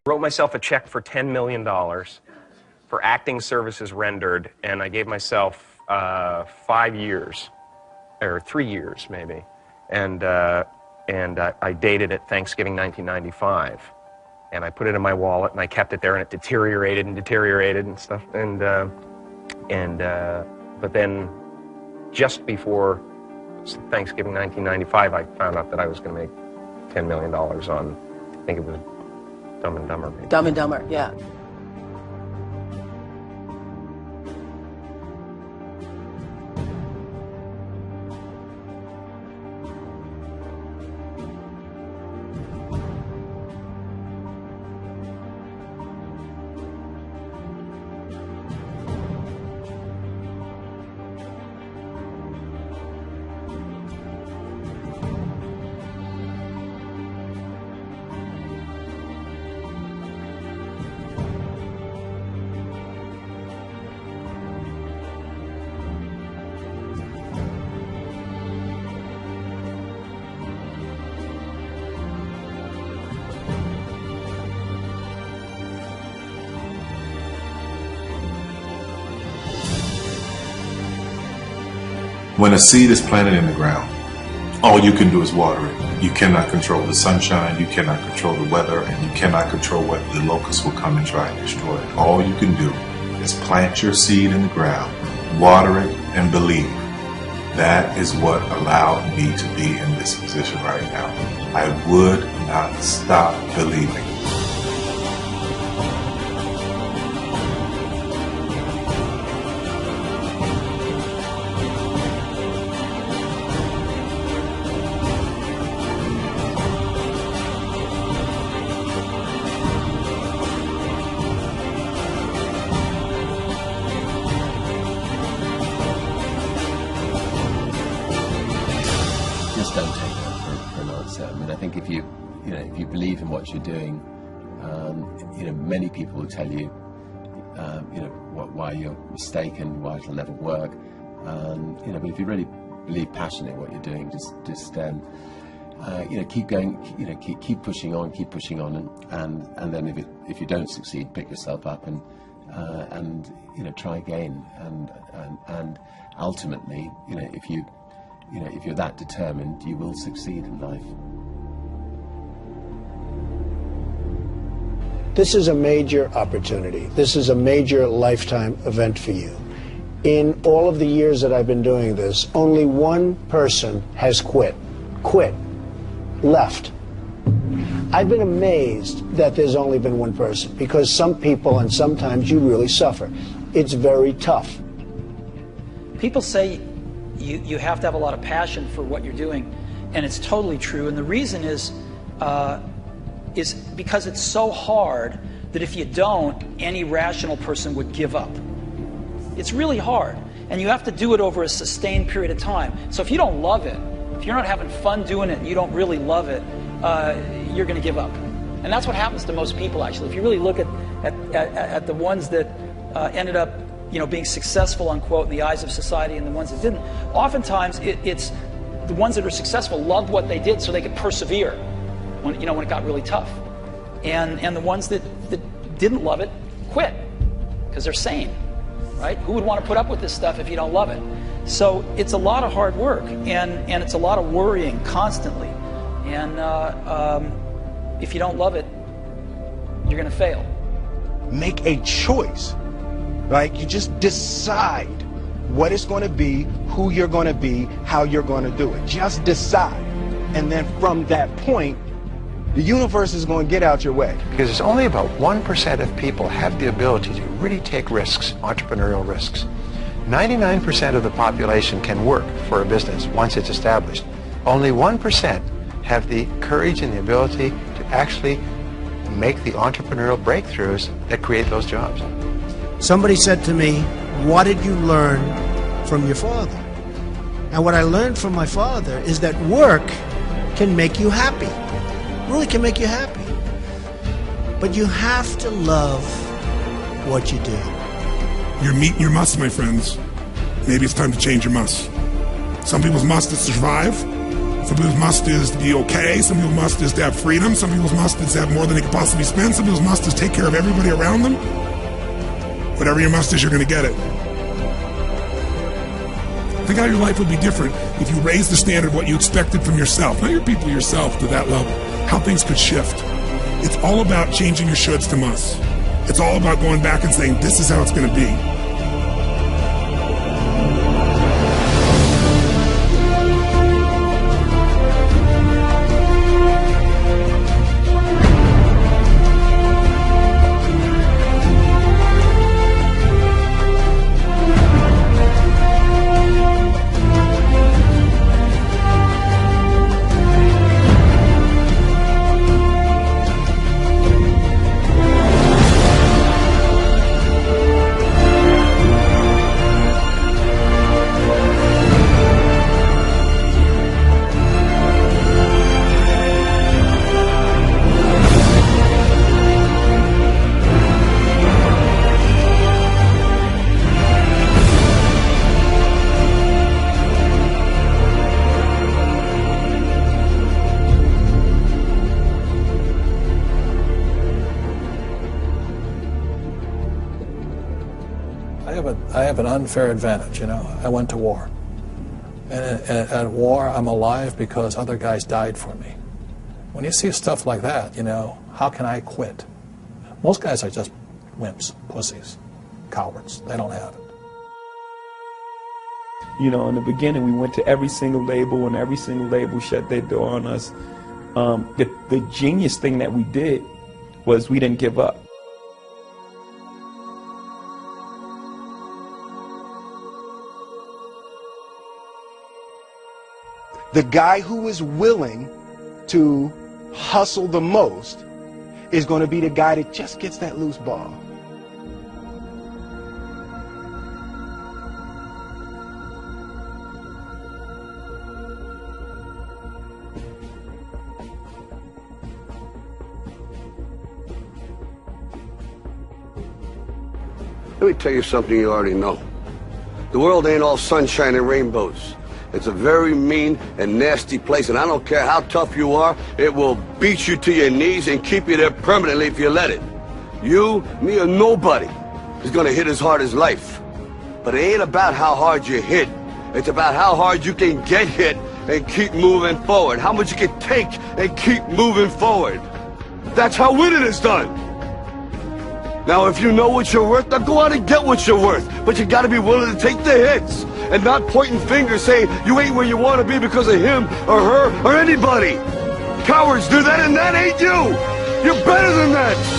Wrote myself a check for $10 million for acting services rendered, and I gave myself 5 years, or 3 years maybe, and I dated it Thanksgiving 1995, and I put it in my wallet and I kept it there, and it deteriorated and stuff, but then just before Thanksgiving 1995, I found out that I was going to make $10 million on, I think it was Dumb and Dumber. Maybe. Dumb and Dumber, yeah. When a seed is planted in the ground, all you can do is water it. You cannot control the sunshine, you cannot control the weather, and you cannot control whether the locusts will come and try and destroy it. All you can do is plant your seed in the ground, water it, and believe. That is what allowed me to be in this position right now. I would not stop believing. Just don't take that for an answer. I mean, I think if you believe in what you're doing, many people will tell you, why you're mistaken, why it'll never work. But if you really believe passionately in what you're doing, just keep going, keep pushing on, and then if you don't succeed, pick yourself up and try again, and ultimately, if you're that determined, you will succeed in life. This is a major opportunity. This is a major lifetime event for you. In all of the years that I've been doing this, only one person has quit, left. I've been amazed that there's only been one person, because some people, and sometimes you really suffer. It's very tough. People say you have to have a lot of passion for what you're doing, and it's totally true. And the reason is because it's so hard that if you don't, any rational person would give up. It's really hard, and you have to do it over a sustained period of time. So if you don't love it, if you're not having fun doing it and you don't really love it, you're going to give up. And that's what happens to most people, actually. If you really look at the ones that ended up being successful, unquote, in the eyes of society, and the ones that didn't, oftentimes it's the ones that are successful loved what they did so they could persevere when it got really tough. And the ones that didn't love it quit because they're sane, right? Who would want to put up with this stuff if you don't love it? So it's a lot of hard work, and it's a lot of worrying constantly. And if you don't love it, you're going to fail. Make a choice. Right? You just decide what it's going to be, who you're going to be, how you're going to do it. Just decide. And then from that point, the universe is going to get out your way. Because it's only about 1% of people have the ability to really take risks, entrepreneurial risks. 99% of the population can work for a business once it's established. Only 1% have the courage and the ability to actually make the entrepreneurial breakthroughs that create those jobs. Somebody said to me, what did you learn from your father? And what I learned from my father is that work can make you happy. Really can make you happy. But you have to love what you do. You're meeting your must, my friends. Maybe it's time to change your must. Some people's must is to survive. Some people's must is to be okay. Some people's must is to have freedom. Some people's must is to have more than they could possibly spend. Some people's must is take care of everybody around them. Whatever your must is, you're going to get it. Think how your life would be different if you raised the standard of what you expected from yourself, not your people, yourself, to that level. How things could shift. It's all about changing your shoulds to musts. It's all about going back and saying, this is how it's going to be. I have an unfair advantage, you know. I went to war. And at war, I'm alive because other guys died for me. When you see stuff like that, you know, how can I quit? Most guys are just wimps, pussies, cowards. They don't have it. You know, in the beginning, we went to every single label, and every single label shut their door on us. The genius thing that we did was we didn't give up. The guy who is willing to hustle the most is going to be the guy that just gets that loose ball. Let me tell you something you already know. The world ain't all sunshine and rainbows. It's a very mean and nasty place, and I don't care how tough you are, it will beat you to your knees and keep you there permanently if you let it. You, me, or nobody is gonna hit as hard as life. But it ain't about how hard you hit. It's about how hard you can get hit and keep moving forward. How much you can take and keep moving forward. That's how winning is done. Now, if you know what you're worth, now go out and get what you're worth. But you gotta be willing to take the hits and not pointing fingers saying you ain't where you want to be because of him or her or anybody. Cowards do that, and that ain't you. You're better than that.